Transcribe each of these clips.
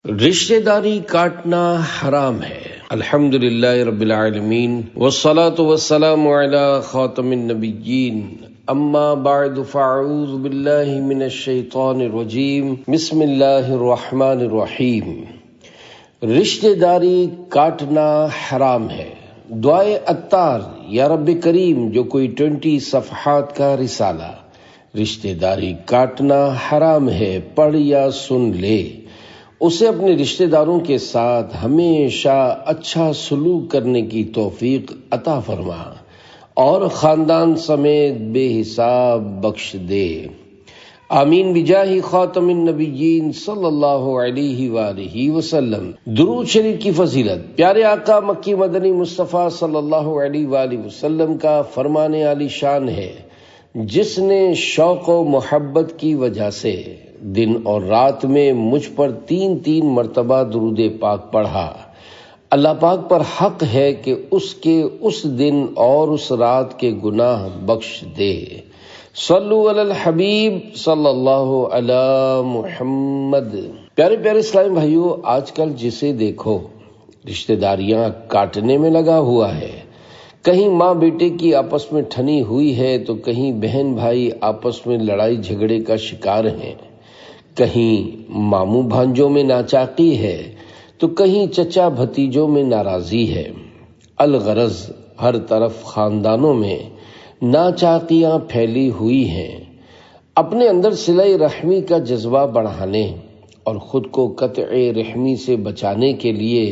رشتہ داری کاٹنا حرام ہے۔ الحمدللہ رب العالمین والصلاة والسلام علی خاتم النبیین، اما بعد فاعوذ باللہ من الشیطان الرجیم، بسم اللہ الرحمن الرحیم۔ رشتہ داری کاٹنا حرام ہے۔ دعائے عطار یا رب کریم، جو کوئی 20 صفحات کا رسالہ۔ رشتہ داری کاٹنا حرام ہے، پڑھ یا سن لے۔ اسے اپنے رشتہ داروں کے ساتھ ہمیشہ اچھا سلوک کرنے کی توفیق عطا فرما اور خاندان سمیت بے حساب بخش دے، آمین بجاہ خاتم النبیین صلی اللہ علیہ وآلہ وسلم۔ درود شریف کی فضیلت۔ پیارے آقا مکی مدنی مصطفیٰ صلی اللہ علیہ وآلہ وسلم کا فرمان عالی شان ہے، جس نے شوق و محبت کی وجہ سے دن اور رات میں مجھ پر 3 مرتبہ درود پاک پڑھا، اللہ پاک پر حق ہے کہ اس کے اس دن اور اس رات کے گناہ بخش دے۔ صلو علی الحبیب صلی اللہ علی محمد۔ پیارے پیارے اسلامی بھائیو، آج کل جسے دیکھو رشتہ داریاں کاٹنے میں لگا ہوا ہے۔ کہیں ماں بیٹے کی آپس میں ٹھنی ہوئی ہے تو کہیں بہن بھائی آپس میں لڑائی جھگڑے کا شکار ہیں، کہیں ماموں بھانجوں میں ناچاقی ہے تو کہیں چچا بھتیجوں میں ناراضی ہے۔ الغرض ہر طرف خاندانوں میں ناچاقیاں پھیلی ہوئی ہیں۔ اپنے اندر صلہ رحمی کا جذبہ بڑھانے اور خود کو قطع رحمی سے بچانے کے لیے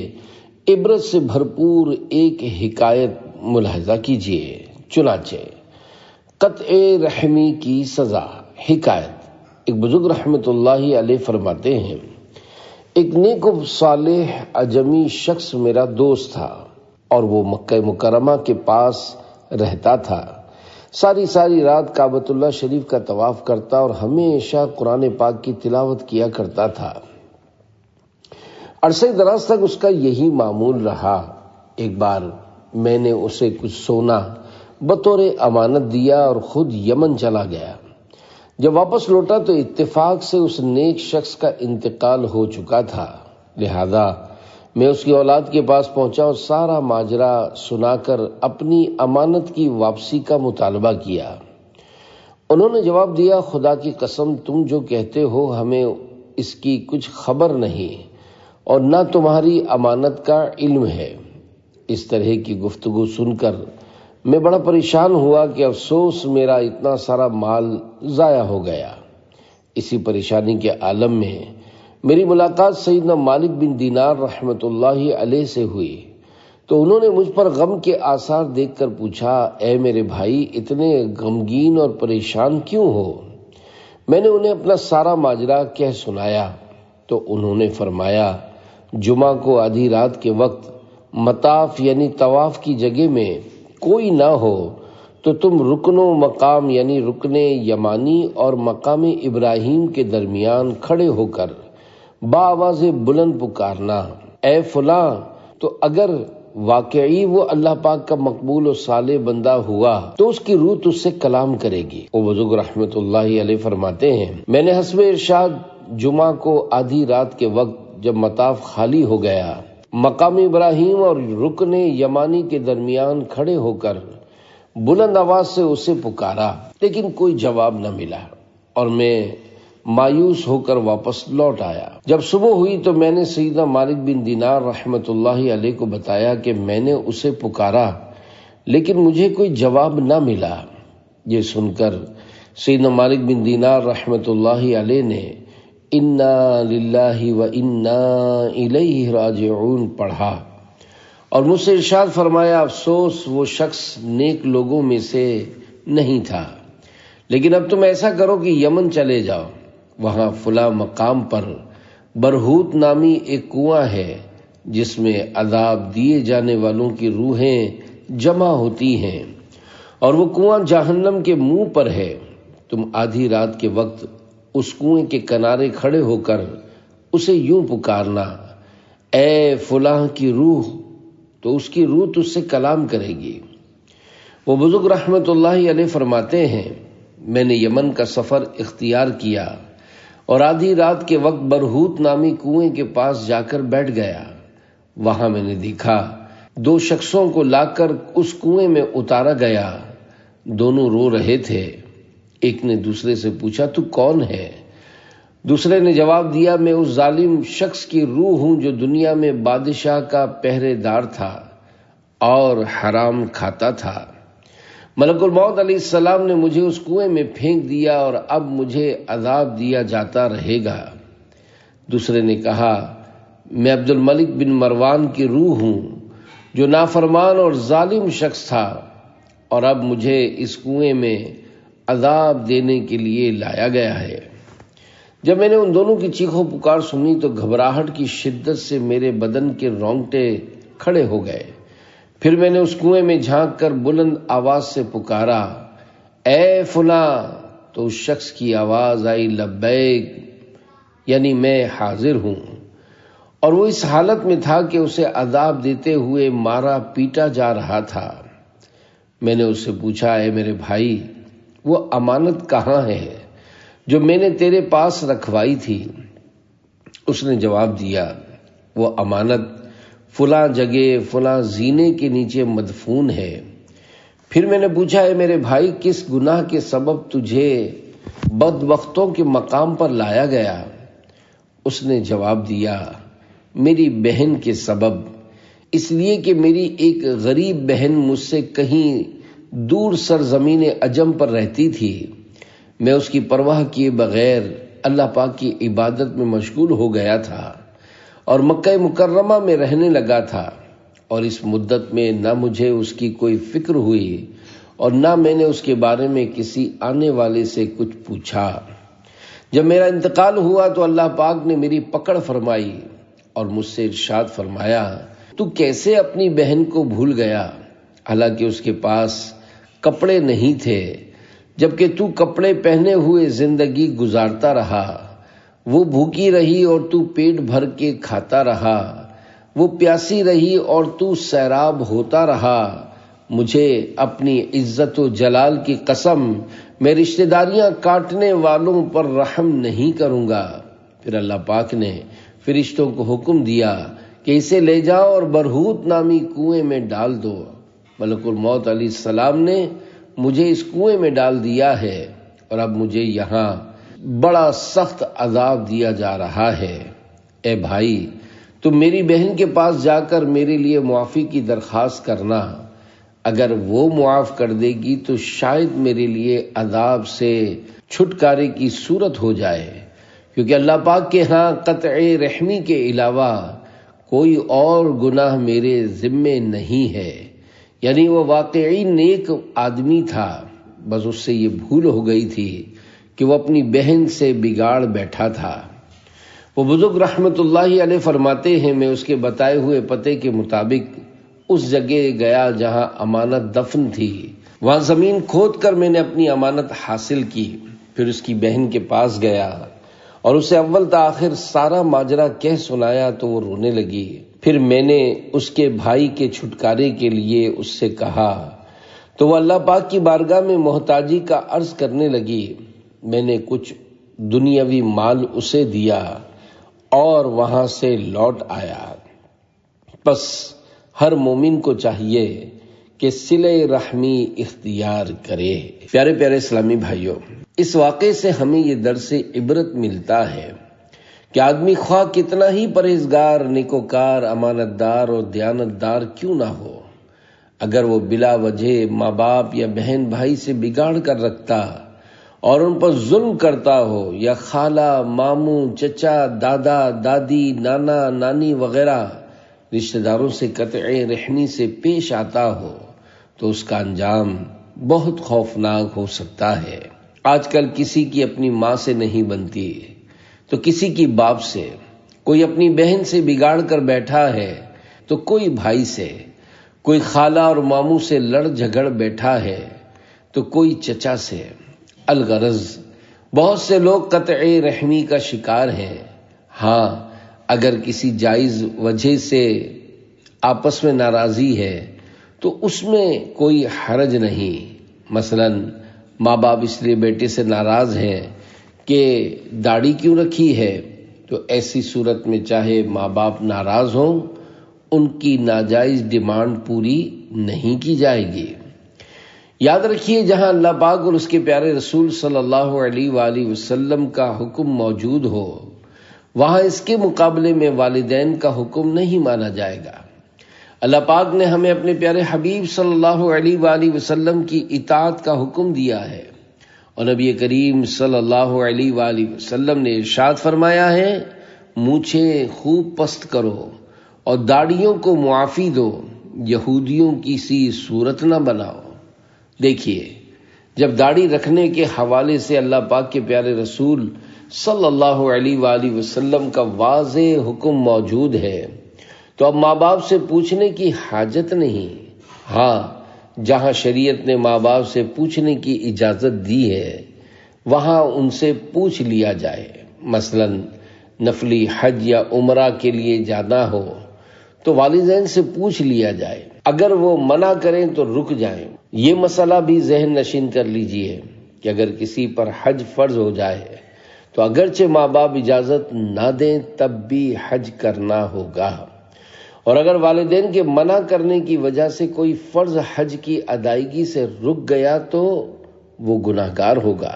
عبرت سے بھرپور ایک حکایت ملاحظہ کیجیے۔ چنانچہ قطع رحمی کی سزا۔ حکایت۔ ایک بزرگ رحمت اللہ علیہ فرماتے ہیں، ایک نیک و صالح عجمی شخص میرا دوست تھا اور وہ مکہ مکرمہ کے پاس رہتا تھا۔ ساری رات کعبۃ اللہ شریف کا طواف کرتا اور ہمیشہ قرآن پاک کی تلاوت کیا کرتا تھا۔ عرصہ دراز تک اس کا یہی معمول رہا۔ ایک بار میں نے اسے کچھ سونا بطور امانت دیا اور خود یمن چلا گیا۔ جب واپس لوٹا تو اتفاق سے اس نیک شخص کا انتقال ہو چکا تھا، لہذا میں اس کی اولاد کے پاس پہنچا اور سارا ماجرا سنا کر اپنی امانت کی واپسی کا مطالبہ کیا۔ انہوں نے جواب دیا، خدا کی قسم، تم جو کہتے ہو ہمیں اس کی کچھ خبر نہیں اور نہ تمہاری امانت کا علم ہے۔ اس طرح کی گفتگو سن کر میں بڑا پریشان ہوا کہ افسوس، میرا اتنا سارا مال ضائع ہو گیا۔ اسی پریشانی کے عالم میں میری ملاقات سیدنا مالک بن دینار رحمت اللہ علیہ سے ہوئی تو انہوں نے مجھ پر غم کے آثار دیکھ کر پوچھا، اے میرے بھائی، اتنے غمگین اور پریشان کیوں ہو؟ میں نے انہیں اپنا سارا ماجرا کہہ سنایا تو انہوں نے فرمایا، جمعہ کو آدھی رات کے وقت مطاف یعنی طواف کی جگہ میں کوئی نہ ہو تو تم رکن و مقام یعنی رکن یمانی اور مقام ابراہیم کے درمیان کھڑے ہو کر بآواز بلند پکارنا، اے فلاں، تو اگر واقعی وہ اللہ پاک کا مقبول و صالح بندہ ہوا تو اس کی روح تجھ سے کلام کرے گی۔ وہ بزرگ رحمت اللہ علیہ فرماتے ہیں، میں نے حسب ارشاد جمعہ کو آدھی رات کے وقت جب مطاف خالی ہو گیا، مقام ابراہیم اور رکن یمانی کے درمیان کھڑے ہو کر بلند آواز سے اسے پکارا، لیکن کوئی جواب نہ ملا اور میں مایوس ہو کر واپس لوٹ آیا۔ جب صبح ہوئی تو میں نے سیدنا مالک بن دینار رحمت اللہ علیہ کو بتایا کہ میں نے اسے پکارا لیکن مجھے کوئی جواب نہ ملا۔ یہ سن کر سیدنا مالک بن دینار رحمت اللہ علیہ نے انا للہ و انا الیہ راجعون پڑھا اور مجھ سے ارشاد فرمایا، افسوس، وہ شخص نیک لوگوں میں سے نہیں تھا، لیکن اب تم ایسا کرو کہ یمن چلے جاؤ، وہاں فلاں مقام پر برہوت نامی ایک کنواں ہے جس میں عذاب دیے جانے والوں کی روحیں جمع ہوتی ہیں اور وہ کنواں جہنم کے منہ پر ہے۔ تم آدھی رات کے وقت اس کنویں کے کنارے کھڑے ہو کر اسے یوں پکارنا، اے فلاں کی روح، تو اس کی روح تجھ سے کلام کرے گی۔ وہ بزرگ رحمت اللہ علیہ فرماتے ہیں، میں نے یمن کا سفر اختیار کیا اور آدھی رات کے وقت برہوت نامی کنویں کے پاس جا کر بیٹھ گیا۔ وہاں میں نے دیکھا 2 شخصوں کو لا کر اس کنویں میں اتارا گیا۔ دونوں رو رہے تھے۔ ایک نے دوسرے سے پوچھا تو کون ہے؟ دوسرے نے جواب دیا میں اس ظالم شخص کی روح ہوں جو دنیا میں بادشاہ کا پہرے دار تھا اور حرام کھاتا تھا۔ ملک الموت علیہ السلام نے مجھے اس کنویں میں پھینک دیا اور اب مجھے عذاب دیا جاتا رہے گا۔ دوسرے نے کہا میں عبد الملک بن مروان کی روح ہوں جو نافرمان اور ظالم شخص تھا اور اب مجھے اس کنویں میں عذاب دینے کے لیے لایا گیا ہے۔ جب میں نے ان دونوں کی چیخ و پکار سنی تو گھبراہٹ کی شدت سے میرے بدن کے رونگٹے کھڑے ہو گئے۔ پھر میں نے اس کنویں میں جھانک کر بلند آواز سے پکارا اے فلاں، تو اس شخص کی آواز آئی لبیک، یعنی میں حاضر ہوں۔ اور وہ اس حالت میں تھا کہ اسے عذاب دیتے ہوئے مارا پیٹا جا رہا تھا۔ میں نے اس سے پوچھا اے میرے بھائی، وہ امانت کہاں ہے جو میں نے تیرے پاس رکھوائی تھی؟ اس نے جواب دیا وہ امانت فلاں جگہ فلاں زینے کے نیچے مدفون ہے۔ پھر میں نے پوچھا اے میرے بھائی، کس گناہ کے سبب تجھے بدبختوں کے مقام پر لایا گیا؟ اس نے جواب دیا میری بہن کے سبب، اس لیے کہ میری ایک غریب بہن مجھ سے کہیں دور سرزمین عجم پر رہتی تھی۔ میں اس کی پرواہ کیے بغیر اللہ پاک کی عبادت میں مشغول ہو گیا تھا اور مکہ مکرمہ میں رہنے لگا تھا، اور اس مدت میں نہ مجھے اس کی کوئی فکر ہوئی اور نہ میں نے اس کے بارے میں کسی آنے والے سے کچھ پوچھا۔ جب میرا انتقال ہوا تو اللہ پاک نے میری پکڑ فرمائی اور مجھ سے ارشاد فرمایا تو کیسے اپنی بہن کو بھول گیا، حالانکہ اس کے پاس کپڑے نہیں تھے، جبکہ تو کپڑے پہنے ہوئے زندگی گزارتا رہا۔ وہ بھوکی رہی اور تو پیٹ بھر کے کھاتا رہا، وہ پیاسی رہی اور تو سیراب ہوتا رہا۔ مجھے اپنی عزت و جلال کی قسم، میں رشتہ داریاں کاٹنے والوں پر رحم نہیں کروں گا۔ پھر اللہ پاک نے فرشتوں کو حکم دیا کہ اسے لے جاؤ اور برہوت نامی کنویں میں ڈال دو۔ ملک الموت علیہ السلام نے مجھے اس کنویں میں ڈال دیا ہے اور اب مجھے یہاں بڑا سخت عذاب دیا جا رہا ہے۔ اے بھائی، تم میری بہن کے پاس جا کر میرے لیے معافی کی درخواست کرنا، اگر وہ معاف کر دے گی تو شاید میرے لیے عذاب سے چھٹکارے کی صورت ہو جائے، کیونکہ اللہ پاک کے ہاں قطع رحمی کے علاوہ کوئی اور گناہ میرے ذمے نہیں ہے۔ یعنی وہ واقعی نیک آدمی تھا، بس اس سے یہ بھول ہو گئی تھی کہ وہ اپنی بہن سے بگاڑ بیٹھا تھا۔ وہ بزرگ رحمت اللہ علیہ فرماتے ہیں میں اس کے بتائے ہوئے پتے کے مطابق اس جگہ گیا جہاں امانت دفن تھی، وہاں زمین کھود کر میں نے اپنی امانت حاصل کی، پھر اس کی بہن کے پاس گیا اور اسے اول تا آخر سارا ماجرا کہہ سنایا تو وہ رونے لگی۔ پھر میں نے اس کے بھائی کے چھٹکارے کے لیے اس سے کہا تو وہ اللہ پاک کی بارگاہ میں محتاجی کا عرض کرنے لگی۔ میں نے کچھ دنیاوی مال اسے دیا اور وہاں سے لوٹ آیا۔ پس ہر مومن کو چاہیے کہ صلہ رحمی اختیار کرے۔ پیارے پیارے اسلامی بھائیوں، اس واقعے سے ہمیں یہ درس عبرت ملتا ہے کہ آدمی خواہ کتنا ہی پرہیزگار، نیکوکار، امانت دار اور دیانت دار کیوں نہ ہو، اگر وہ بلا وجہ ماں باپ یا بہن بھائی سے بگاڑ کر رکھتا اور ان پر ظلم کرتا ہو، یا خالہ، ماموں، چچا، دادا، دادی، نانا، نانی وغیرہ رشتہ داروں سے قطع رحمی سے پیش آتا ہو، تو اس کا انجام بہت خوفناک ہو سکتا ہے۔ آج کل کسی کی اپنی ماں سے نہیں بنتی تو کسی کی باپ سے، کوئی اپنی بہن سے بگاڑ کر بیٹھا ہے تو کوئی بھائی سے، کوئی خالہ اور ماموں سے لڑ جھگڑ بیٹھا ہے تو کوئی چچا سے۔ الغرض بہت سے لوگ قطع رحمی کا شکار ہیں۔ ہاں، اگر کسی جائز وجہ سے آپس میں ناراضی ہے تو اس میں کوئی حرج نہیں۔ مثلا ماں باپ اس لیے بیٹے سے ناراض ہیں کہ داڑھی کیوں رکھی ہے، تو ایسی صورت میں چاہے ماں باپ ناراض ہوں، ان کی ناجائز ڈیمانڈ پوری نہیں کی جائے گی۔ یاد رکھیے، جہاں اللہ پاک اور اس کے پیارے رسول صلی اللہ علیہ وآلہ وسلم کا حکم موجود ہو، وہاں اس کے مقابلے میں والدین کا حکم نہیں مانا جائے گا۔ اللہ پاک نے ہمیں اپنے پیارے حبیب صلی اللہ علیہ وآلہ وسلم کی اطاعت کا حکم دیا ہے، اور نبی کریم صلی اللہ علیہ وآلہ وسلم نے ارشاد فرمایا ہے، مونچھیں خوب پست کرو اور داڑھیوں کو معافی دو، یہودیوں کی سی صورت نہ بناؤ۔ دیکھیے، جب داڑھی رکھنے کے حوالے سے اللہ پاک کے پیارے رسول صلی اللہ علیہ وآلہ وسلم کا واضح حکم موجود ہے، تو اب ماں باپ سے پوچھنے کی حاجت نہیں۔ ہاں، جہاں شریعت نے ماں باپ سے پوچھنے کی اجازت دی ہے، وہاں ان سے پوچھ لیا جائے۔ مثلا نفلی حج یا عمرہ کے لیے جانا ہو تو والدین سے پوچھ لیا جائے، اگر وہ منع کریں تو رک جائیں۔ یہ مسئلہ بھی ذہن نشین کر لیجئے کہ اگر کسی پر حج فرض ہو جائے تو اگرچہ ماں باپ اجازت نہ دیں تب بھی حج کرنا ہوگا، اور اگر والدین کے منع کرنے کی وجہ سے کوئی فرض حج کی ادائیگی سے رک گیا تو وہ گناہگار ہوگا۔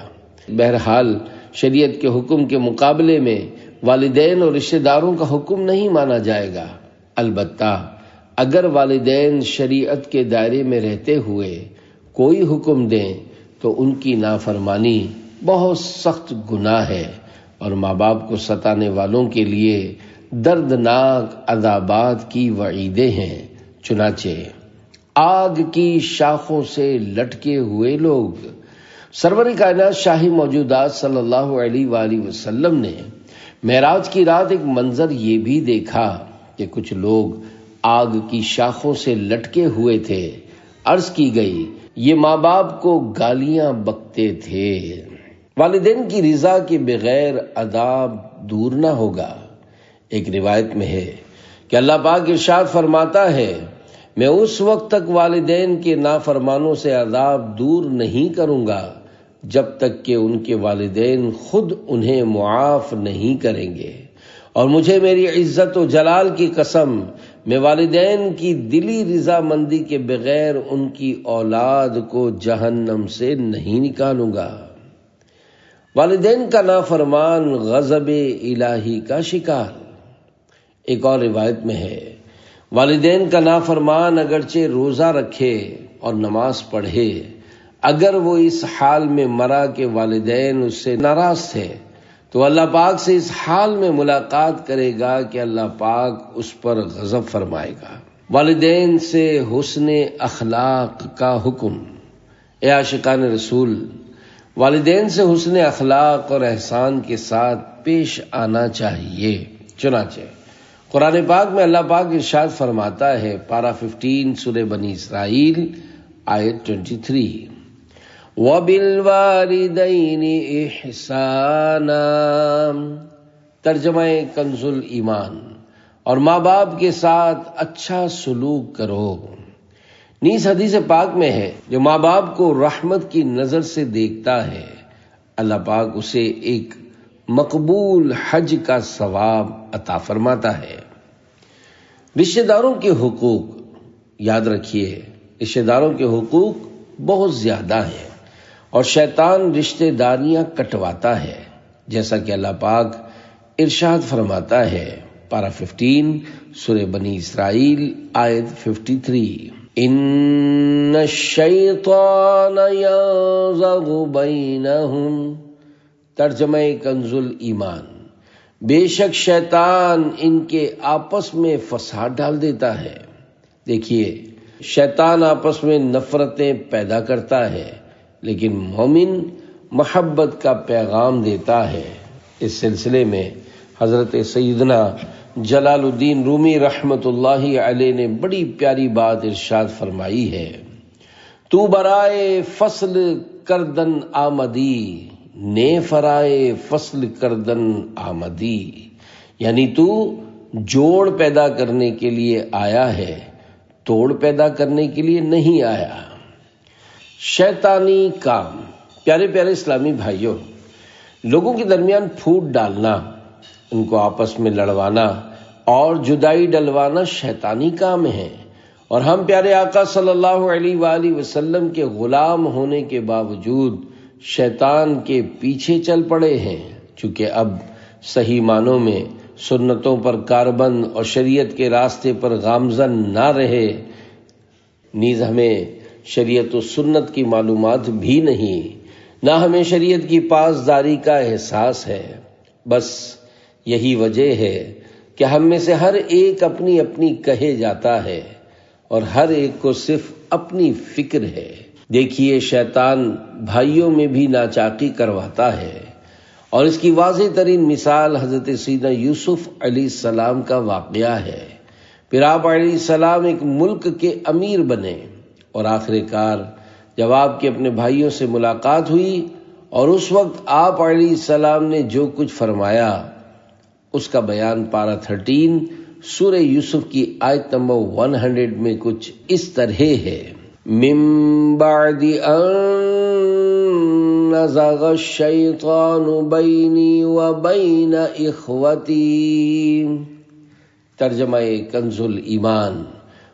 بہرحال شریعت کے حکم کے مقابلے میں والدین اور رشتہ داروں کا حکم نہیں مانا جائے گا۔ البتہ اگر والدین شریعت کے دائرے میں رہتے ہوئے کوئی حکم دیں تو ان کی نافرمانی بہت سخت گناہ ہے، اور ماں باپ کو ستانے والوں کے لیے دردناک عذابات کی وعیدیں ہیں۔ چنانچہ آگ کی شاخوں سے لٹکے ہوئے لوگ، سرور کائنات شاہی موجودات صلی اللہ علیہ وآلہ وسلم نے معراج کی رات ایک منظر یہ بھی دیکھا کہ کچھ لوگ آگ کی شاخوں سے لٹکے ہوئے تھے۔ عرض کی گئی، یہ ماں باپ کو گالیاں بکتے تھے۔ والدین کی رضا کے بغیر عذاب دور نہ ہوگا۔ ایک روایت میں ہے کہ اللہ پاک ارشاد فرماتا ہے، میں اس وقت تک والدین کے نافرمانوں سے عذاب دور نہیں کروں گا جب تک کہ ان کے والدین خود انہیں معاف نہیں کریں گے، اور مجھے میری عزت و جلال کی قسم، میں والدین کی دلی رضا مندی کے بغیر ان کی اولاد کو جہنم سے نہیں نکالوں گا۔ والدین کا نافرمان غضب الہی کا شکار۔ ایک اور روایت میں ہے، والدین کا نافرمان اگرچہ روزہ رکھے اور نماز پڑھے، اگر وہ اس حال میں مرا کہ والدین اس سے ناراض تھے تو اللہ پاک سے اس حال میں ملاقات کرے گا کہ اللہ پاک اس پر غضب فرمائے گا۔ والدین سے حسن اخلاق کا حکم۔ اے عاشقان رسول، والدین سے حسن اخلاق اور احسان کے ساتھ پیش آنا چاہیے۔ چنانچہ قرآن پاک میں اللہ پاک ارشاد فرماتا ہے، پارہ 15 سورہ بنی اسرائیل آیت 23، وَبِالْوَالِدَيْنِ إِحْسَانًا، ترجمہ کنز ایمان، اور ماں باپ کے ساتھ اچھا سلوک کرو۔ نیز حدیث پاک میں ہے، جو ماں باپ کو رحمت کی نظر سے دیکھتا ہے، اللہ پاک اسے ایک مقبول حج کا ثواب عطا فرماتا ہے۔ رشتہ داروں کے حقوق، یاد رکھیے، رشتہ داروں کے حقوق بہت زیادہ ہیں، اور شیطان رشتہ داریاں کٹواتا ہے، جیسا کہ اللہ پاک ارشاد فرماتا ہے، پارہ 15 سورہ بنی اسرائیل آیت 53، ان الشیطان ینزغ بینہم، ترجمہ کنز ایمان، بے شک شیطان ان کے آپس میں فساد ڈال دیتا ہے۔ دیکھیے، شیطان آپس میں نفرتیں پیدا کرتا ہے، لیکن مومن محبت کا پیغام دیتا ہے۔ اس سلسلے میں حضرت سیدنا جلال الدین رومی رحمت اللہ علیہ نے بڑی پیاری بات ارشاد فرمائی ہے، تو برائے فصل کردن آمدی، نے فرائے فصل کردن آمدی، یعنی تو جوڑ پیدا کرنے کے لیے آیا ہے، توڑ پیدا کرنے کے لیے نہیں آیا۔ شیطانی کام۔ پیارے پیارے اسلامی بھائیوں، لوگوں کے درمیان پھوٹ ڈالنا، ان کو آپس میں لڑوانا اور جدائی ڈلوانا شیطانی کام ہے، اور ہم پیارے آقا صلی اللہ علیہ وآلہ وسلم کے غلام ہونے کے باوجود شیطان کے پیچھے چل پڑے ہیں۔ چونکہ اب صحیح معنوں میں سنتوں پر کاربند اور شریعت کے راستے پر گامزن نہ رہے، نیز ہمیں شریعت و سنت کی معلومات بھی نہیں، نہ ہمیں شریعت کی پاسداری کا احساس ہے۔ بس یہی وجہ ہے کہ ہم میں سے ہر ایک اپنی اپنی کہے جاتا ہے اور ہر ایک کو صرف اپنی فکر ہے۔ دیکھیے، شیطان بھائیوں میں بھی ناچاقی کرواتا ہے، اور اس کی واضح ترین مثال حضرت سیدنا یوسف علیہ السلام کا واقعہ ہے۔ پھر آپ علیہ السلام ایک ملک کے امیر بنے، اور آخر کار جب آپ کے اپنے بھائیوں سے ملاقات ہوئی اور اس وقت آپ علیہ السلام نے جو کچھ فرمایا، اس کا بیان پارہ 13 سورہ یوسف کی آیت نمبر 100 میں کچھ اس طرح ہے: من بعد ان نزغ الشیطان بینی وبین اخوتی۔ ترجمہ کنز الایمان: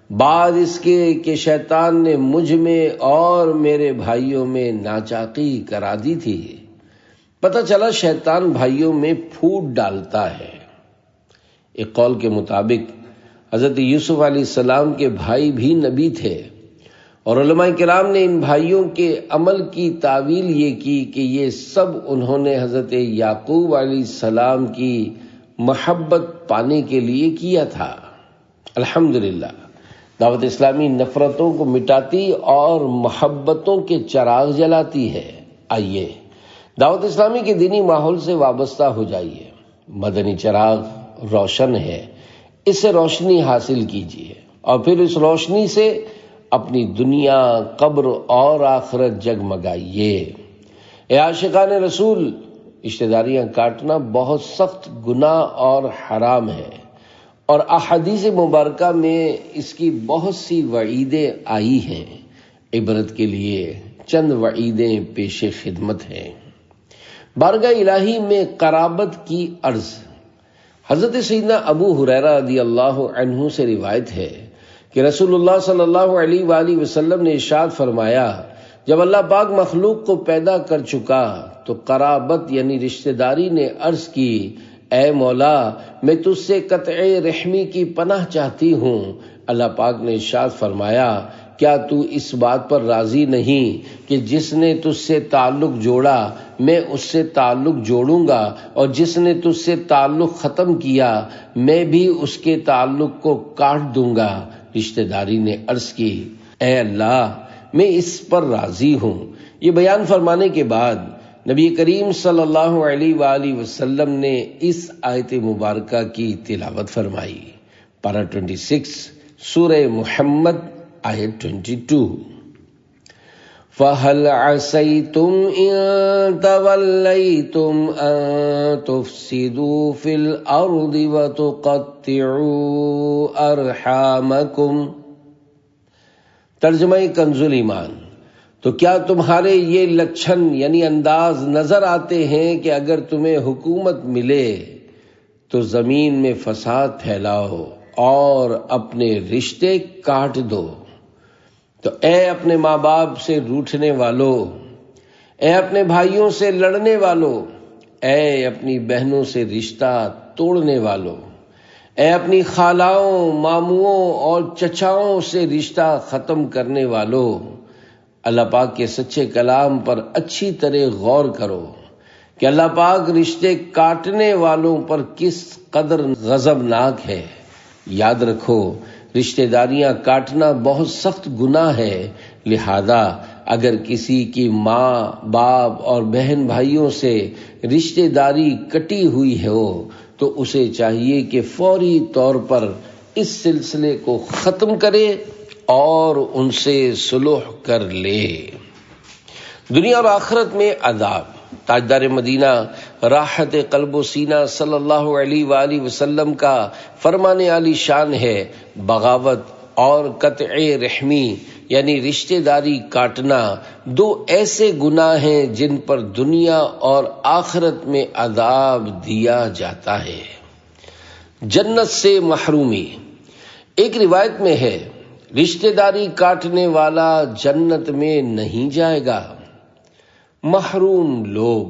بعد اس کے کہ شیطان نے مجھ میں اور میرے بھائیوں میں ناچاقی کرا دی تھی۔ پتہ چلا شیطان بھائیوں میں پھوٹ ڈالتا ہے۔ ایک قول کے مطابق حضرت یوسف علیہ السلام کے بھائی بھی نبی تھے، اور علماء کرام نے ان بھائیوں کے عمل کی تعویل یہ کی کہ یہ سب انہوں نے حضرت یعقوب علیہ السلام کی محبت پانے کے لیے کیا تھا۔ الحمدللہ، دعوت اسلامی نفرتوں کو مٹاتی اور محبتوں کے چراغ جلاتی ہے۔ آئیے دعوت اسلامی کے دینی ماحول سے وابستہ ہو جائیے۔ مدنی چراغ روشن ہے، اس سے روشنی حاصل کیجیے، اور پھر اس روشنی سے اپنی دنیا، قبر اور آخرت جگمگائیے۔ اے عاشقان رسول، رشتہ داریاں کاٹنا بہت سخت گناہ اور حرام ہے، اور احادیث مبارکہ میں اس کی بہت سی وعیدیں آئی ہیں۔ عبرت کے لیے چند وعیدیں پیش خدمت ہیں۔ بارگاہ الہی میں قرابت کی عرض۔ حضرت سیدنا ابو ہریرہ رضی اللہ عنہ سے روایت ہے کہ رسول اللہ صلی اللہ علیہ وآلہ وسلم نے ارشاد فرمایا، جب اللہ پاک مخلوق کو پیدا کر چکا تو قرابت یعنی رشتہ داری نے عرض کی، اے مولا، میں تجھ سے قطع رحمی کی پناہ چاہتی ہوں۔ اللہ پاک نے ارشاد فرمایا، کیا تو اس بات پر راضی نہیں کہ جس نے تجھ سے تعلق جوڑا میں اس سے تعلق جوڑوں گا، اور جس نے تجھ سے تعلق ختم کیا میں بھی اس کے تعلق کو کاٹ دوں گا۔ رشتہ داری نے عرض کی، اے اللہ، میں اس پر راضی ہوں۔ یہ بیان فرمانے کے بعد نبی کریم صلی اللہ علیہ وآلہ وسلم نے اس آیت مبارکہ کی تلاوت فرمائی۔ پارہ 26 سورہ محمد آیت 22۔ فَهَلْ عَسَيْتُمْ إِن تَوَلَّيْتُمْ أَن تُفْسِدُوا فِي الْأَرْضِ وَتُقَطِّعُوا أَرْحَامَكُمْ۔ ترجمہ کنز الایمان: تو کیا تمہارے یہ لچھن یعنی انداز نظر آتے ہیں کہ اگر تمہیں حکومت ملے تو زمین میں فساد پھیلاؤ اور اپنے رشتے کاٹ دو؟ تو اے اپنے ماں باپ سے روٹھنے والو، اے اپنے بھائیوں سے لڑنے والو، اے اپنی بہنوں سے رشتہ توڑنے والو، اے اپنی خالاؤں، ماموؤں اور چچاؤں سے رشتہ ختم کرنے والو، اللہ پاک کے سچے کلام پر اچھی طرح غور کرو کہ اللہ پاک رشتے کاٹنے والوں پر کس قدر غضبناک ہے۔ یاد رکھو، رشتہ داریاں کاٹنا بہت سخت گناہ ہے، لہذا اگر کسی کی ماں، باپ اور بہن بھائیوں سے رشتہ داری کٹی ہوئی ہو تو اسے چاہیے کہ فوری طور پر اس سلسلے کو ختم کرے اور ان سے صلح کر لے۔ دنیا اور آخرت میں عذاب۔ تاجدار مدینہ راحت قلب و سینہ صلی اللہ علیہ وآلہ وسلم کا فرمان عالی شان ہے، بغاوت اور قطع رحمی یعنی رشتہ داری کاٹنا دو ایسے گناہ ہیں جن پر دنیا اور آخرت میں عذاب دیا جاتا ہے۔ جنت سے محرومی۔ ایک روایت میں ہے رشتہ داری کاٹنے والا جنت میں نہیں جائے گا۔ محروم لوگ۔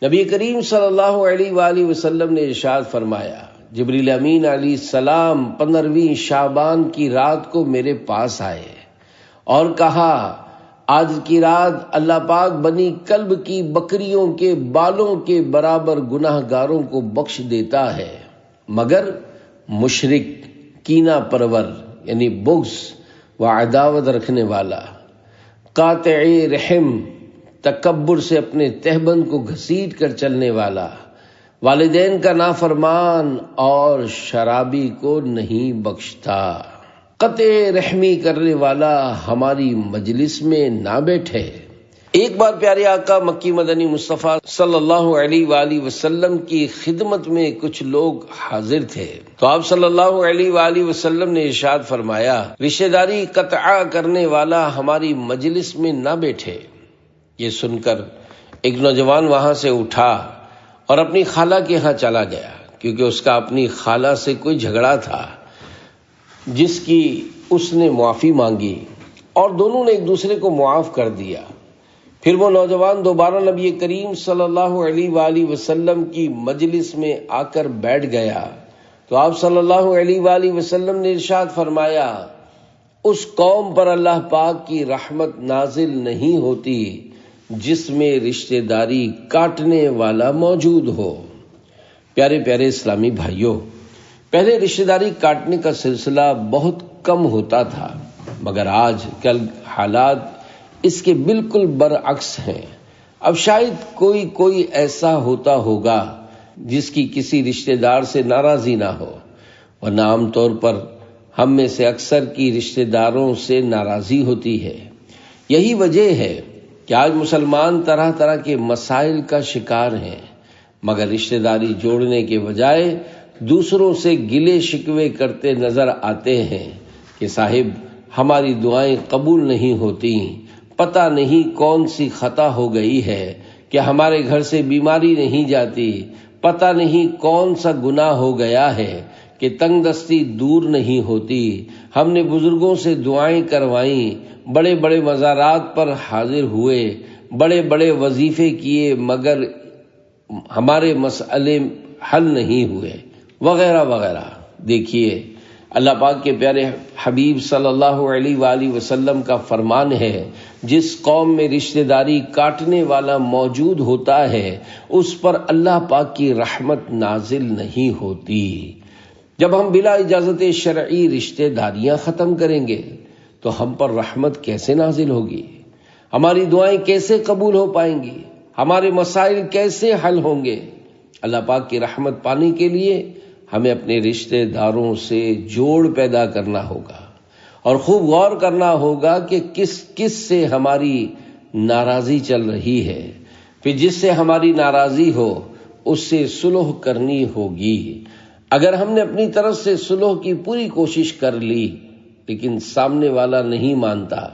نبی کریم صلی اللہ علیہ وآلہ وسلم نے ارشاد فرمایا، جبریل امین علیہ السلام 15ویں شعبان کی رات کو میرے پاس آئے اور کہا، آج کی رات اللہ پاک بنی کلب کی بکریوں کے بالوں کے برابر گناہ گاروں کو بخش دیتا ہے، مگر مشرک، کینہ پرور یعنی بغض و عداوت رکھنے والا، قاطع رحم، تکبر سے اپنے تہبند کو گھسیٹ کر چلنے والا، والدین کا نافرمان اور شرابی کو نہیں بخشتا۔ قطع رحمی کرنے والا ہماری مجلس میں نہ بیٹھے۔ ایک بار پیارے آقا مکی مدنی مصطفیٰ صلی اللہ علیہ وآلہ وسلم کی خدمت میں کچھ لوگ حاضر تھے، تو آپ صلی اللہ علیہ وآلہ وسلم نے ارشاد فرمایا، رشتہ داری قطع کرنے والا ہماری مجلس میں نہ بیٹھے۔ یہ سن کر ایک نوجوان وہاں سے اٹھا اور اپنی خالہ کے ہاں چلا گیا، کیونکہ اس کا اپنی خالہ سے کوئی جھگڑا تھا جس کی اس نے معافی مانگی اور دونوں نے ایک دوسرے کو معاف کر دیا۔ پھر وہ نوجوان دوبارہ نبی کریم صلی اللہ علیہ وآلہ وسلم کی مجلس میں آ کر بیٹھ گیا، تو آپ صلی اللہ علیہ وآلہ وسلم نے ارشاد فرمایا، اس قوم پر اللہ پاک کی رحمت نازل نہیں ہوتی جس میں رشتہ داری کاٹنے والا موجود ہو۔ پیارے پیارے اسلامی بھائیوں، پہلے رشتہ داری کاٹنے کا سلسلہ بہت کم ہوتا تھا، مگر آج کل حالات اس کے بالکل برعکس ہیں۔ اب شاید کوئی ایسا ہوتا ہوگا جس کی کسی رشتہ دار سے ناراضی نہ ہو، ورنہ عام طور پر ہم میں سے اکثر کی رشتہ داروں سے ناراضی ہوتی ہے۔ یہی وجہ ہے کہ آج مسلمان طرح طرح کے مسائل کا شکار ہیں، مگر رشتہ داری جوڑنے کے بجائے دوسروں سے گلے شکوے کرتے نظر آتے ہیں کہ صاحب ہماری دعائیں قبول نہیں ہوتی، پتہ نہیں کون سی خطا ہو گئی ہے کہ ہمارے گھر سے بیماری نہیں جاتی، پتہ نہیں کون سا گناہ ہو گیا ہے کہ تنگ دستی دور نہیں ہوتی۔ ہم نے بزرگوں سے دعائیں کروائیں، بڑے بڑے مزارات پر حاضر ہوئے، بڑے بڑے وظیفے کیے، مگر ہمارے مسئلے حل نہیں ہوئے، وغیرہ وغیرہ۔ دیکھیے اللہ پاک کے پیارے حبیب صلی اللہ علیہ وآلہ وسلم کا فرمان ہے، جس قوم میں رشتہ داری کاٹنے والا موجود ہوتا ہے اس پر اللہ پاک کی رحمت نازل نہیں ہوتی۔ جب ہم بلا اجازت شرعی رشتہ داریاں ختم کریں گے تو ہم پر رحمت کیسے نازل ہوگی؟ ہماری دعائیں کیسے قبول ہو پائیں گی؟ ہمارے مسائل کیسے حل ہوں گے؟ اللہ پاک کی رحمت پانے کے لیے ہمیں اپنے رشتہ داروں سے جوڑ پیدا کرنا ہوگا اور خوب غور کرنا ہوگا کہ کس سے ہماری ناراضی چل رہی ہے، پھر جس سے ہماری ناراضی ہو اس سے صلح کرنی ہوگی۔ اگر ہم نے اپنی طرف سے صلح کی پوری کوشش کر لی لیکن سامنے والا نہیں مانتا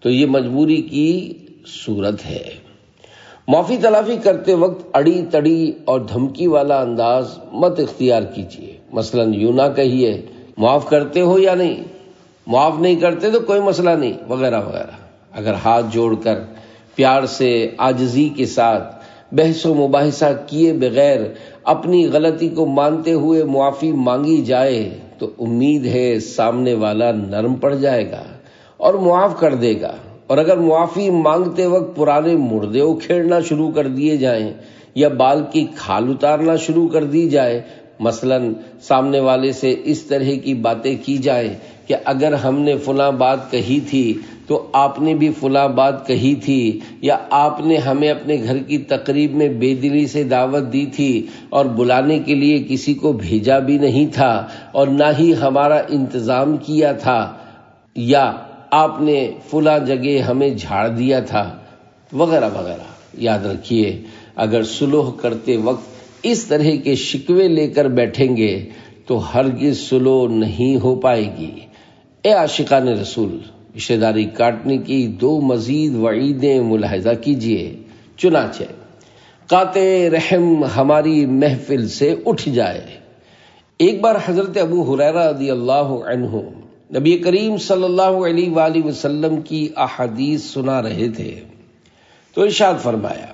تو یہ مجبوری کی صورت ہے۔ معافی تلافی کرتے وقت اڑی تڑی اور دھمکی والا انداز مت اختیار کیجیے۔ مثلا یوں نہ کہیے معاف کرتے ہو یا نہیں، معاف نہیں کرتے تو کوئی مسئلہ نہیں، وغیرہ وغیرہ۔ اگر ہاتھ جوڑ کر پیار سے عاجزی کے ساتھ بحث و مباحثہ کیے بغیر اپنی غلطی کو مانتے ہوئے معافی مانگی جائے تو امید ہے سامنے والا نرم پڑ جائے گا اور معاف کر دے گا۔ اور اگر معافی مانگتے وقت پرانے مردے اکھیڑنا شروع کر دیے جائیں یا بال کی کھال اتارنا شروع کر دی جائے، مثلا سامنے والے سے اس طرح کی باتیں کی جائیں کہ اگر ہم نے فلاں بات کہی تھی تو آپ نے بھی فلاں بات کہی تھی، یا آپ نے ہمیں اپنے گھر کی تقریب میں بے دلی سے دعوت دی تھی اور بلانے کے لیے کسی کو بھیجا بھی نہیں تھا اور نہ ہی ہمارا انتظام کیا تھا، یا آپ نے فلاں جگہ ہمیں جھاڑ دیا تھا، وغیرہ وغیرہ۔ یاد رکھیے اگر صلح کرتے وقت اس طرح کے شکوے لے کر بیٹھیں گے تو ہرگز صلح نہیں ہو پائے گی۔ اے عاشقان رسول، رشتہ داری کاٹنے کی 2 مزید وعیدیں ملاحظہ کیجیے۔ چنانچہ قاطع رحم ہماری محفل سے اٹھ جائے۔ ایک بار حضرت ابو ہریرہ رضی اللہ عنہ نبی کریم صلی اللہ علیہ وآلہ وسلم کی احادیث سنا رہے تھے تو ارشاد فرمایا،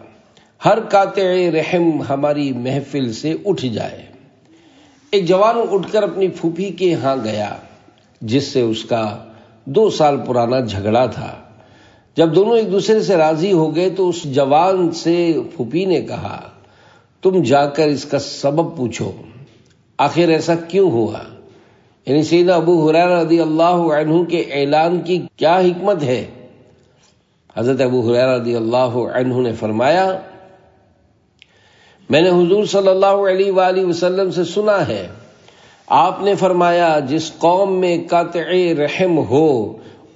ہر قاطع رحم ہماری محفل سے اٹھ جائے۔ ایک جوان اٹھ کر اپنی پھوپھی کے ہاں گیا جس سے اس کا 2 سال پرانا جھگڑا تھا۔ جب دونوں ایک دوسرے سے راضی ہو گئے تو اس جوان سے پھوپھی نے کہا، تم جا کر اس کا سبب پوچھو، آخر ایسا کیوں ہوا؟ یعنی سیدنا ابو ہریرہ رضی اللہ عنہ کے اعلان کی کیا حکمت ہے؟ حضرت ابو ہریرہ رضی اللہ عنہ نے فرمایا، میں نے حضور صلی اللہ علیہ وآلہ وسلم سے سنا ہے، آپ نے فرمایا جس قوم میں قاطع رحم ہو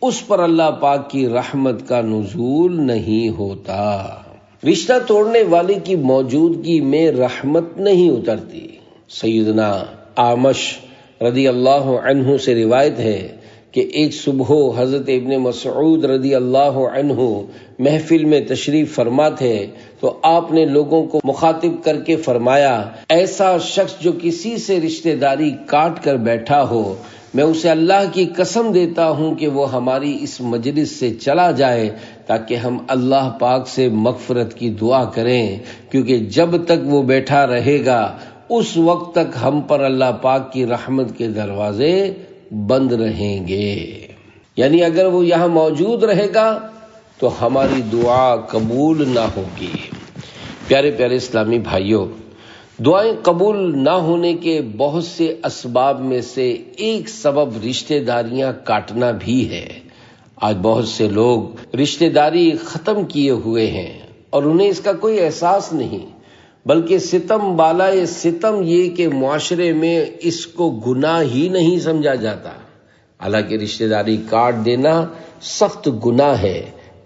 اس پر اللہ پاک کی رحمت کا نزول نہیں ہوتا۔ رشتہ توڑنے والے کی موجودگی میں رحمت نہیں اترتی۔ سیدنا اعمش رضی اللہ عنہ سے روایت ہے کہ ایک صبح حضرت ابن مسعود رضی اللہ عنہ محفل میں تشریف فرما تھے تو آپ نے لوگوں کو مخاطب کر کے فرمایا، ایسا شخص جو کسی سے رشتہ داری کاٹ کر بیٹھا ہو، میں اسے اللہ کی قسم دیتا ہوں کہ وہ ہماری اس مجلس سے چلا جائے تاکہ ہم اللہ پاک سے مغفرت کی دعا کریں، کیونکہ جب تک وہ بیٹھا رہے گا اس وقت تک ہم پر اللہ پاک کی رحمت کے دروازے بند رہیں گے۔ یعنی اگر وہ یہاں موجود رہے گا تو ہماری دعا قبول نہ ہوگی۔ پیارے پیارے اسلامی بھائیوں، دعائیں قبول نہ ہونے کے بہت سے اسباب میں سے ایک سبب رشتہ داریاں کاٹنا بھی ہے۔ آج بہت سے لوگ رشتہ داری ختم کیے ہوئے ہیں اور انہیں اس کا کوئی احساس نہیں، بلکہ ستم بالائے ستم یہ کہ معاشرے میں اس کو گناہ ہی نہیں سمجھا جاتا، حالانکہ رشتہ داری کاٹ دینا سخت گناہ ہے۔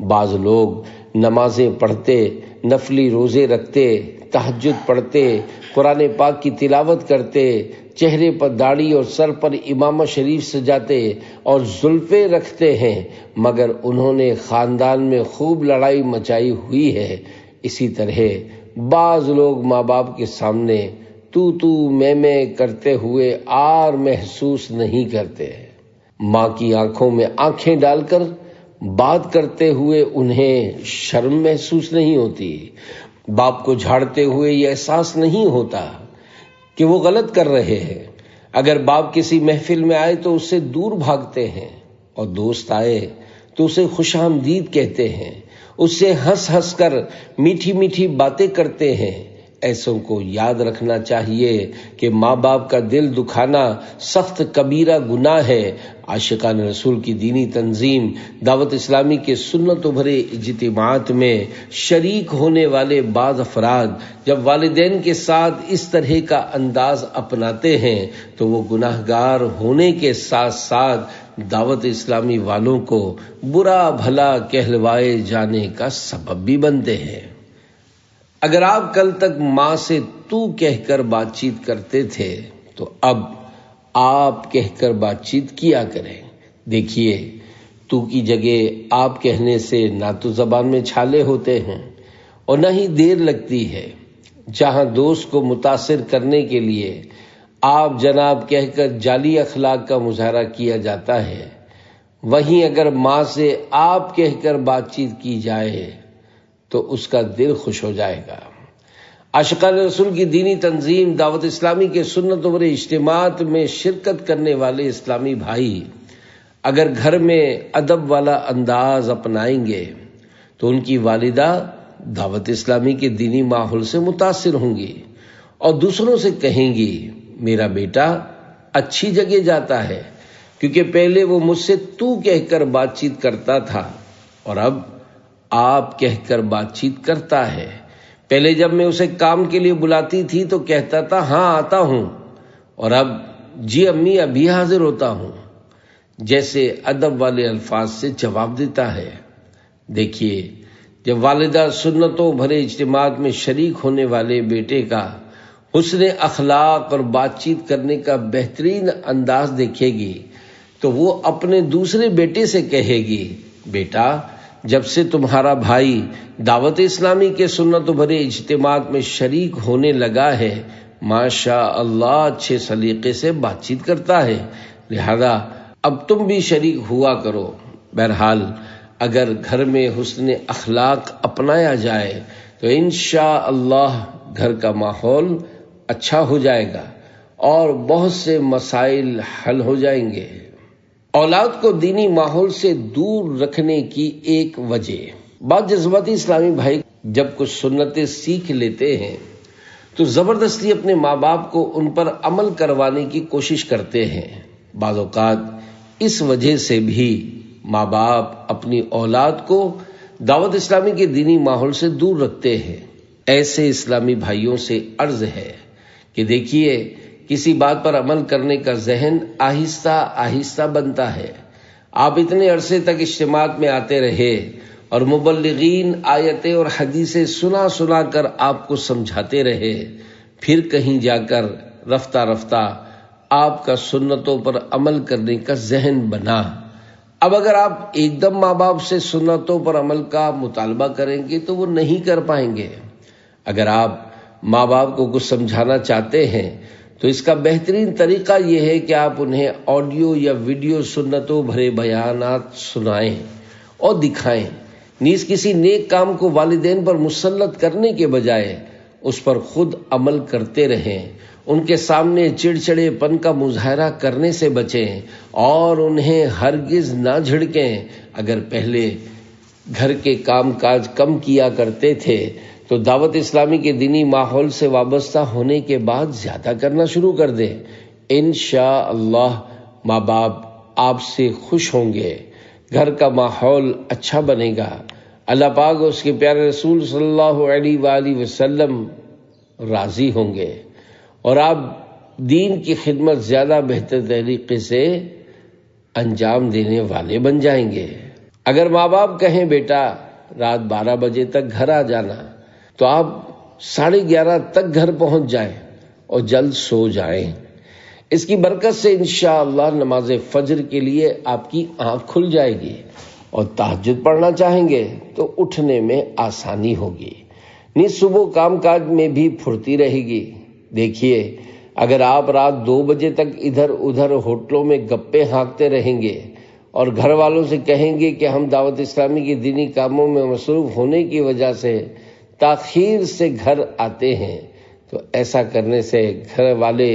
بعض لوگ نمازیں پڑھتے، نفلی روزے رکھتے، تہجد پڑھتے، قرآن پاک کی تلاوت کرتے، چہرے پر داڑھی اور سر پر امامہ شریف سجاتے اور زلفیں رکھتے ہیں، مگر انہوں نے خاندان میں خوب لڑائی مچائی ہوئی ہے۔ اسی طرح بعض لوگ ماں باپ کے سامنے تو میں کرتے ہوئے آر محسوس نہیں کرتے، ماں کی آنکھوں میں آنکھیں ڈال کر بات کرتے ہوئے انہیں شرم محسوس نہیں ہوتی، باپ کو جھاڑتے ہوئے یہ احساس نہیں ہوتا کہ وہ غلط کر رہے ہیں۔ اگر باپ کسی محفل میں آئے تو اس سے دور بھاگتے ہیں اور دوست آئے تو اسے خوش آمدید کہتے ہیں، اس سے ہنس ہنس کر میٹھی میٹھی باتیں کرتے ہیں۔ ایسوں کو یاد رکھنا چاہیے کہ ماں باپ کا دل دکھانا سخت کبیرہ گناہ ہے۔ عاشقان رسول کی دینی تنظیم دعوت اسلامی کے سنت و بھرے اجتماعات میں شریک ہونے والے بعض افراد جب والدین کے ساتھ اس طرح کا انداز اپناتے ہیں تو وہ گناہ گار ہونے کے ساتھ ساتھ دعوت اسلامی والوں کو برا بھلا کہلوائے جانے کا سبب بھی بنتے ہیں۔ اگر آپ کل تک ماں سے تو کہہ کر بات چیت کرتے تھے تو اب آپ کہہ کر بات چیت کیا کریں۔ دیکھیے، تو کی جگہ آپ کہنے سے نہ تو زبان میں چھالے ہوتے ہیں اور نہ ہی دیر لگتی ہے۔ جہاں دوست کو متاثر کرنے کے لیے آپ جناب کہہ کر جعلی اخلاق کا مظاہرہ کیا جاتا ہے، وہیں اگر ماں سے آپ کہہ کر بات چیت کی جائے تو اس کا دل خوش ہو جائے گا۔ عاشقان رسول کی دینی تنظیم دعوت اسلامی کے سنت و بھرے اجتماعات میں شرکت کرنے والے اسلامی بھائی اگر گھر میں ادب والا انداز اپنائیں گے تو ان کی والدہ دعوت اسلامی کے دینی ماحول سے متاثر ہوں گی اور دوسروں سے کہیں گی، میرا بیٹا اچھی جگہ جاتا ہے، کیونکہ پہلے وہ مجھ سے تو کہہ کر بات چیت کرتا تھا اور اب آپ کہہ کر بات چیت کرتا ہے۔ پہلے جب میں اسے کام کے لیے بلاتی تھی تو کہتا تھا ہاں آتا ہوں، اور اب جی امی ابھی حاضر ہوتا ہوں جیسے ادب والے الفاظ سے جواب دیتا ہے۔ دیکھیے، جب والدہ سنتوں بھرے اجتماعات میں شریک ہونے والے بیٹے کا حسن اخلاق اور بات چیت کرنے کا بہترین انداز دیکھے گی تو وہ اپنے دوسرے بیٹے سے کہے گی، بیٹا جب سے تمہارا بھائی دعوت اسلامی کے سنت و بھرے اجتماعات میں شریک ہونے لگا ہے، ماشاء اللہ اچھے سلیقے سے بات چیت کرتا ہے، لہذا اب تم بھی شریک ہوا کرو۔ بہرحال اگر گھر میں حسن اخلاق اپنایا جائے تو انشاءاللہ گھر کا ماحول اچھا ہو جائے گا اور بہت سے مسائل حل ہو جائیں گے۔ اولاد کو دینی ماحول سے دور رکھنے کی ایک وجہ، بعض جذباتی اسلامی بھائی جب کچھ سنتیں سیکھ لیتے ہیں تو زبردستی اپنے ماں باپ کو ان پر عمل کروانے کی کوشش کرتے ہیں۔ بعض اوقات اس وجہ سے بھی ماں باپ اپنی اولاد کو دعوت اسلامی کے دینی ماحول سے دور رکھتے ہیں۔ ایسے اسلامی بھائیوں سے عرض ہے کہ دیکھیے، کسی بات پر عمل کرنے کا ذہن آہستہ آہستہ بنتا ہے۔ آپ اتنے عرصے تک اجتماعات میں آتے رہے اور مبلغین آیتیں اور حدیثیں سنا سنا کر آپ کو سمجھاتے رہے، پھر کہیں جا کر رفتہ رفتہ آپ کا سنتوں پر عمل کرنے کا ذہن بنا۔ اب اگر آپ ایک دم ماں باپ سے سنتوں پر عمل کا مطالبہ کریں گے تو وہ نہیں کر پائیں گے۔ اگر آپ ماں باپ کو کچھ سمجھانا چاہتے ہیں تو اس کا بہترین طریقہ یہ ہے کہ آپ انہیں آڈیو یا ویڈیو سنتوں بھرے بیانات سنائیں اور دکھائیں، نیز کسی نیک کام کو والدین پر مسلط کرنے کے بجائے اس پر خود عمل کرتے رہیں۔ ان کے سامنے چڑچڑے پن کا مظاہرہ کرنے سے بچیں اور انہیں ہرگز نہ جھڑکیں۔ اگر پہلے گھر کے کام کاج کم کیا کرتے تھے تو دعوت اسلامی کے دینی ماحول سے وابستہ ہونے کے بعد زیادہ کرنا شروع کر دیں۔ انشاءاللہ ماں باپ آپ سے خوش ہوں گے، گھر کا ماحول اچھا بنے گا، اللہ پاک اور اس کے پیارے رسول صلی اللہ علیہ وآلہ وسلم راضی ہوں گے اور آپ دین کی خدمت زیادہ بہتر طریقے سے انجام دینے والے بن جائیں گے۔ اگر ماں باپ کہیں بیٹا رات 12 بجے تک گھر آ جانا تو آپ 11:30 تک گھر پہنچ جائیں اور جلد سو جائیں۔ اس کی برکت سے انشاءاللہ نماز فجر کے لیے آپ کی آنکھ کھل جائے گی اور تہجد پڑھنا چاہیں گے تو اٹھنے میں آسانی ہوگی، نیز صبح کام کاج میں بھی پھرتی رہے گی۔ دیکھیے، اگر آپ رات 2 بجے تک ادھر ادھر ہوٹلوں میں گپے ہانکتے رہیں گے اور گھر والوں سے کہیں گے کہ ہم دعوت اسلامی کے دینی کاموں میں مصروف ہونے کی وجہ سے تاخیر سے گھر آتے ہیں تو ایسا کرنے سے گھر والے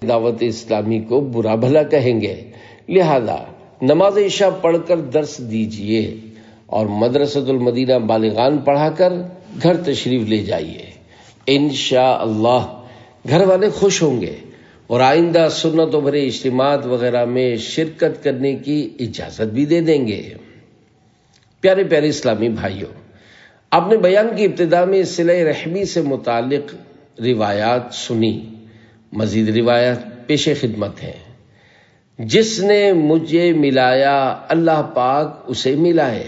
دعوت اسلامی کو برا بھلا کہیں گے۔ لہذا نماز عشاء پڑھ کر درس دیجیے اور مدرسۃ المدینہ بالغان پڑھا کر گھر تشریف لے جائیے۔ انشاءاللہ گھر والے خوش ہوں گے اور آئندہ سنت و بھرے اجتماعات وغیرہ میں شرکت کرنے کی اجازت بھی دے دیں گے۔ پیارے پیارے اسلامی بھائیوں، آپ نے بیان کی ابتدا میں صلہ رحمی سے متعلق روایات سنی، مزید روایات پیش خدمت ہیں۔ جس نے مجھے ملایا اللہ پاک اسے ملائے،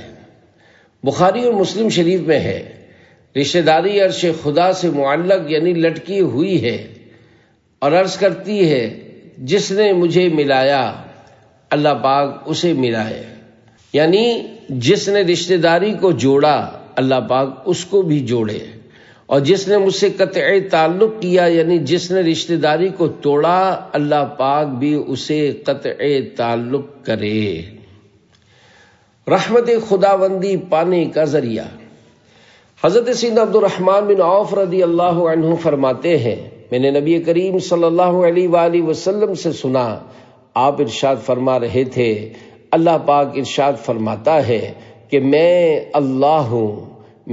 بخاری اور مسلم شریف میں ہے۔ رشتہ داری عرش خدا سے معلق یعنی لٹکی ہوئی ہے اور عرض کرتی ہے جس نے مجھے ملایا اللہ پاک اسے ملائے، یعنی جس نے رشتہ داری کو جوڑا اللہ پاک اس کو بھی جوڑے، اور جس نے مجھ سے قطع تعلق کیا یعنی جس نے رشتہ داری کو توڑا اللہ پاک بھی اسے قطع تعلق کرے۔ رحمت خداوندی پانے کا ذریعہ۔ حضرت سیدنا عبد الرحمن بن عوف رضی اللہ عنہ فرماتے ہیں، میں نے نبی کریم صلی اللہ علیہ وآلہ وسلم سے سنا، آپ ارشاد فرما رہے تھے، اللہ پاک ارشاد فرماتا ہے کہ میں اللہ ہوں،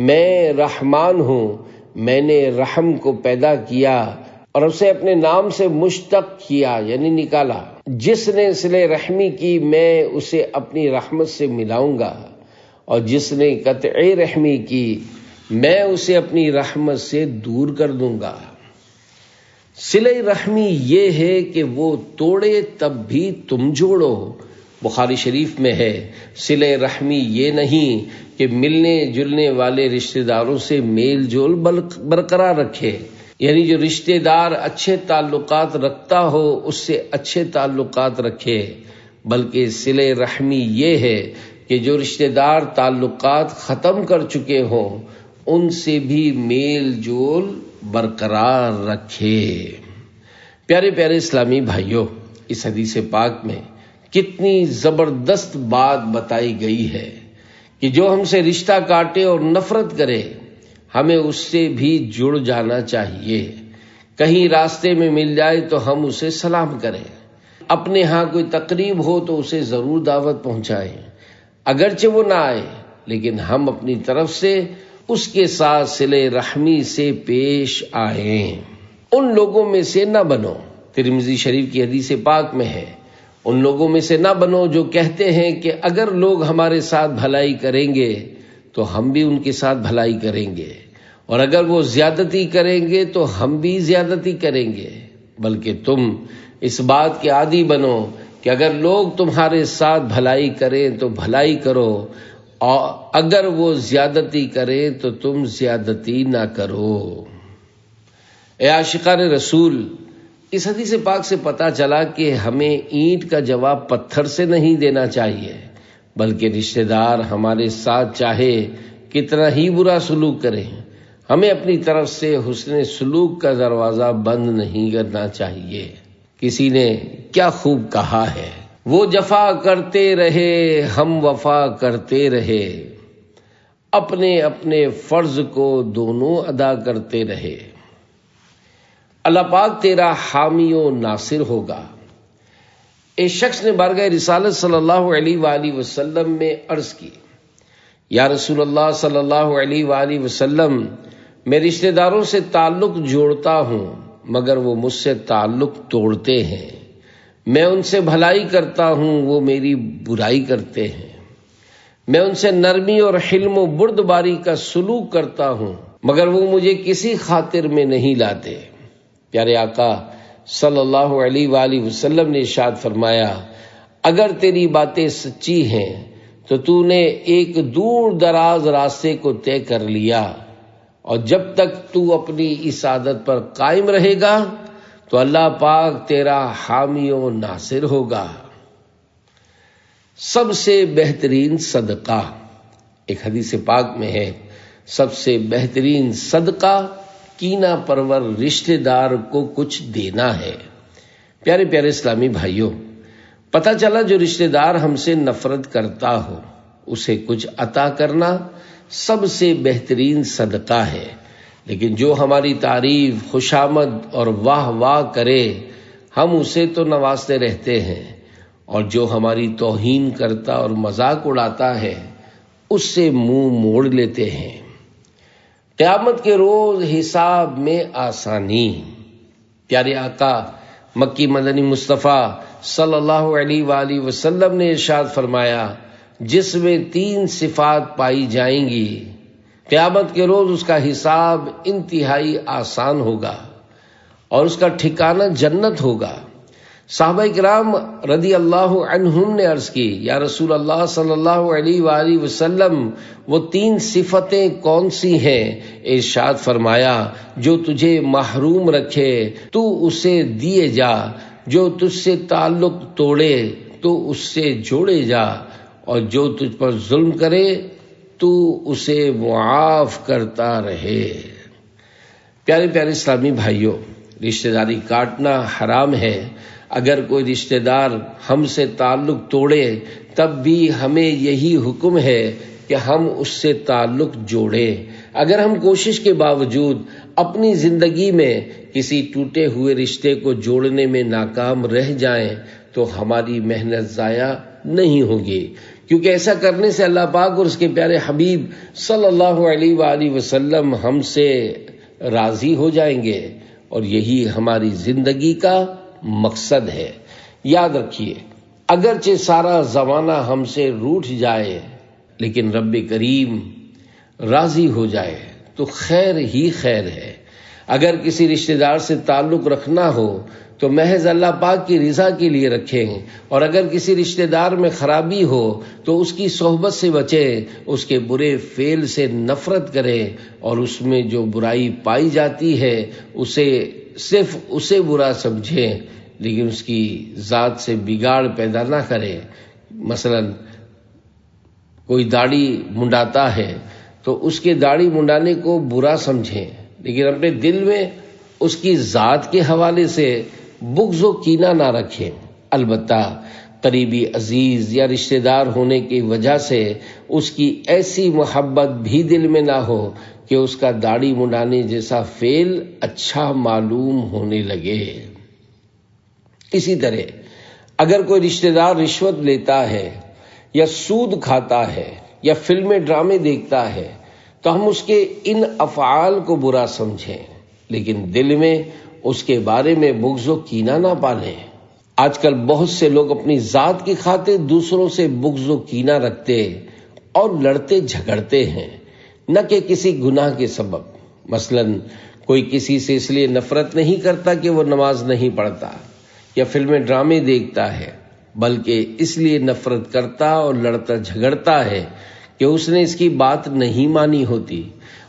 میں رحمان ہوں، میں نے رحم کو پیدا کیا اور اسے اپنے نام سے مشتق کیا یعنی نکالا۔ جس نے صلہ رحمی کی میں اسے اپنی رحمت سے ملاؤں گا، اور جس نے قطع رحمی کی میں اسے اپنی رحمت سے دور کر دوں گا۔ صلہ رحمی یہ ہے کہ وہ توڑے تب بھی تم جوڑو۔ بخاری شریف میں ہے، صلہ رحمی یہ نہیں کہ ملنے جلنے والے رشتہ داروں سے میل جول برقرار رکھے، یعنی جو رشتہ دار اچھے تعلقات رکھتا ہو اس سے اچھے تعلقات رکھے، بلکہ صلہ رحمی یہ ہے کہ جو رشتہ دار تعلقات ختم کر چکے ہوں ان سے بھی میل جول برقرار رکھے۔ پیارے پیارے اسلامی بھائیوں، اس حدیث پاک میں کتنی زبردست بات بتائی گئی ہے کہ جو ہم سے رشتہ کاٹے اور نفرت کرے ہمیں اس سے بھی جڑ جانا چاہیے۔ کہیں راستے میں مل جائے تو ہم اسے سلام کریں، اپنے ہاں کوئی تقریب ہو تو اسے ضرور دعوت پہنچائیں، اگرچہ وہ نہ آئے لیکن ہم اپنی طرف سے اس کے ساتھ صلہ رحمی سے پیش آئیں۔ ان لوگوں میں سے نہ بنو، ترمذی شریف کی حدیث پاک میں ہے، ان لوگوں میں سے نہ بنو جو کہتے ہیں کہ اگر لوگ ہمارے ساتھ بھلائی کریں گے تو ہم بھی ان کے ساتھ بھلائی کریں گے، اور اگر وہ زیادتی کریں گے تو ہم بھی زیادتی کریں گے، بلکہ تم اس بات کے عادی بنو کہ اگر لوگ تمہارے ساتھ بھلائی کریں تو بھلائی کرو، اور اگر وہ زیادتی کریں تو تم زیادتی نہ کرو۔ اے عاشقان رسول، اس حدیث پاک سے پتہ چلا کہ ہمیں اینٹ کا جواب پتھر سے نہیں دینا چاہیے، بلکہ رشتہ دار ہمارے ساتھ چاہے کتنا ہی برا سلوک کریں، ہمیں اپنی طرف سے حسن سلوک کا دروازہ بند نہیں کرنا چاہیے۔ کسی نے کیا خوب کہا ہے، وہ جفا کرتے رہے ہم وفا کرتے رہے، اپنے اپنے فرض کو دونوں ادا کرتے رہے، اللہ پاک تیرا حامی و ناصر ہوگا۔ ایک شخص نے بارگاہ رسالت صلی اللہ علیہ وآلہ وسلم میں عرض کی، یا رسول اللہ صلی اللہ علیہ وآلہ وسلم، میں رشتہ داروں سے تعلق جوڑتا ہوں مگر وہ مجھ سے تعلق توڑتے ہیں، میں ان سے بھلائی کرتا ہوں وہ میری برائی کرتے ہیں، میں ان سے نرمی اور حلم و بردباری کا سلوک کرتا ہوں مگر وہ مجھے کسی خاطر میں نہیں لاتے۔ پیارے آقا صلی اللہ علیہ وآلہ وسلم نے ارشاد فرمایا، اگر تیری باتیں سچی ہیں تو تو نے ایک دور دراز راستے کو طے کر لیا، اور جب تک تو اپنی اس عادت پر قائم رہے گا تو اللہ پاک تیرا حامی و ناصر ہوگا۔ سب سے بہترین صدقہ، ایک حدیث پاک میں ہے، سب سے بہترین صدقہ کینہ پرور رشتہ دار کو کچھ دینا ہے۔ پیارے پیارے اسلامی بھائیوں، پتہ چلا جو رشتہ دار ہم سے نفرت کرتا ہو اسے کچھ عطا کرنا سب سے بہترین صدقہ ہے، لیکن جو ہماری تعریف، خوشامد اور واہ واہ کرے ہم اسے تو نوازتے رہتے ہیں، اور جو ہماری توہین کرتا اور مذاق اڑاتا ہے اس سے منہ موڑ لیتے ہیں۔ قیامت کے روز حساب میں آسانی۔ پیارے آقا مکی مدنی مصطفیٰ صلی اللہ علیہ وآلہ وسلم نے ارشاد فرمایا، جس میں 3 صفات پائی جائیں گی قیامت کے روز اس کا حساب انتہائی آسان ہوگا اور اس کا ٹھکانہ جنت ہوگا۔ صحابہ کرام رضی اللہ عنہم نے عرض کی، یا رسول اللہ صلی اللہ علیہ وآلہ وسلم وہ 3 صفتیں کون سی ہیں؟ ارشاد فرمایا، جو تجھے محروم رکھے تو اسے دیے جا، جو تجھ سے تعلق توڑے تو اس سے جوڑے جا، اور جو تجھ پر ظلم کرے تو اسے معاف کرتا رہے۔ پیارے پیارے اسلامی بھائیوں، رشتہ داری کاٹنا حرام ہے۔ اگر کوئی رشتہ دار ہم سے تعلق توڑے تب بھی ہمیں یہی حکم ہے کہ ہم اس سے تعلق جوڑیں۔ اگر ہم کوشش کے باوجود اپنی زندگی میں کسی ٹوٹے ہوئے رشتے کو جوڑنے میں ناکام رہ جائیں تو ہماری محنت ضائع نہیں ہوگی، کیونکہ ایسا کرنے سے اللہ پاک اور اس کے پیارے حبیب صلی اللہ علیہ وآلہ وسلم ہم سے راضی ہو جائیں گے، اور یہی ہماری زندگی کا مقصد ہے۔ یاد رکھیے، اگرچہ سارا زمانہ ہم سے روٹھ جائے لیکن رب کریم راضی ہو جائے تو خیر ہی خیر ہے۔ اگر کسی رشتہ دار سے تعلق رکھنا ہو تو محض اللہ پاک کی رضا کے لیے رکھیں، اور اگر کسی رشتہ دار میں خرابی ہو تو اس کی صحبت سے بچیں، اس کے برے فعل سے نفرت کریں، اور اس میں جو برائی پائی جاتی ہے اسے صرف اسے برا سمجھیں، لیکن اس کی ذات سے بگاڑ پیدا نہ کرے. مثلا کوئی داڑھی منڈاتا ہے تو اس کے داڑھی منڈانے کو برا سمجھیں، لیکن اپنے دل میں اس کی ذات کے حوالے سے بغض و کینہ نہ رکھیں. البتہ قریبی عزیز یا رشتہ دار ہونے کی وجہ سے اس کی ایسی محبت بھی دل میں نہ ہو کہ اس کا داڑھی منڈانے جیسا فعل اچھا معلوم ہونے لگے. اسی طرح اگر کوئی رشتہ دار رشوت لیتا ہے یا سود کھاتا ہے یا فلمیں ڈرامے دیکھتا ہے تو ہم اس کے ان افعال کو برا سمجھیں، لیکن دل میں اس کے بارے میں بغض و کینہ نہ پالیں. آج کل بہت سے لوگ اپنی ذات کی خاطر دوسروں سے بغض و کینہ رکھتے اور لڑتے جھگڑتے ہیں، نہ کہ کسی گناہ کے سبب. مثلا کوئی کسی سے اس لیے نفرت نہیں کرتا کہ وہ نماز نہیں پڑھتا یا فلمیں ڈرامے دیکھتا ہے، بلکہ اس لیے نفرت کرتا اور لڑتا جھگڑتا ہے کہ اس نے اس کی بات نہیں مانی ہوتی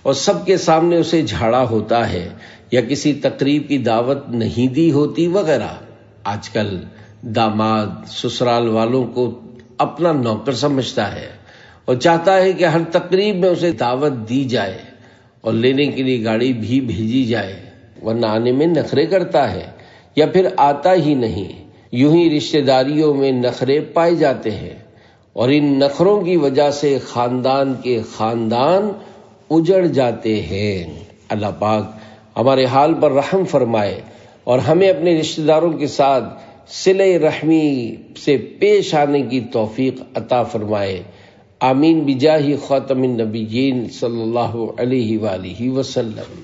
اور سب کے سامنے اسے جھاڑا ہوتا ہے یا کسی تقریب کی دعوت نہیں دی ہوتی وغیرہ. آج کل داماد سسرال والوں کو اپنا نوکر سمجھتا ہے اور چاہتا ہے کہ ہر تقریب میں اسے دعوت دی جائے اور لینے کے لیے گاڑی بھی بھیجی جائے، ورنہ آنے میں نخرے کرتا ہے یا پھر آتا ہی نہیں. یوں ہی رشتہ داریوں میں نخرے پائے جاتے ہیں اور ان نخروں کی وجہ سے خاندان کے خاندان اجڑ جاتے ہیں. اللہ پاک ہمارے حال پر رحم فرمائے اور ہمیں اپنے رشتہ داروں کے ساتھ صلہ رحمی سے پیش آنے کی توفیق عطا فرمائے. آمین بجاہ خاتم النبیین صلی اللہ علیہ وآلہ وسلم.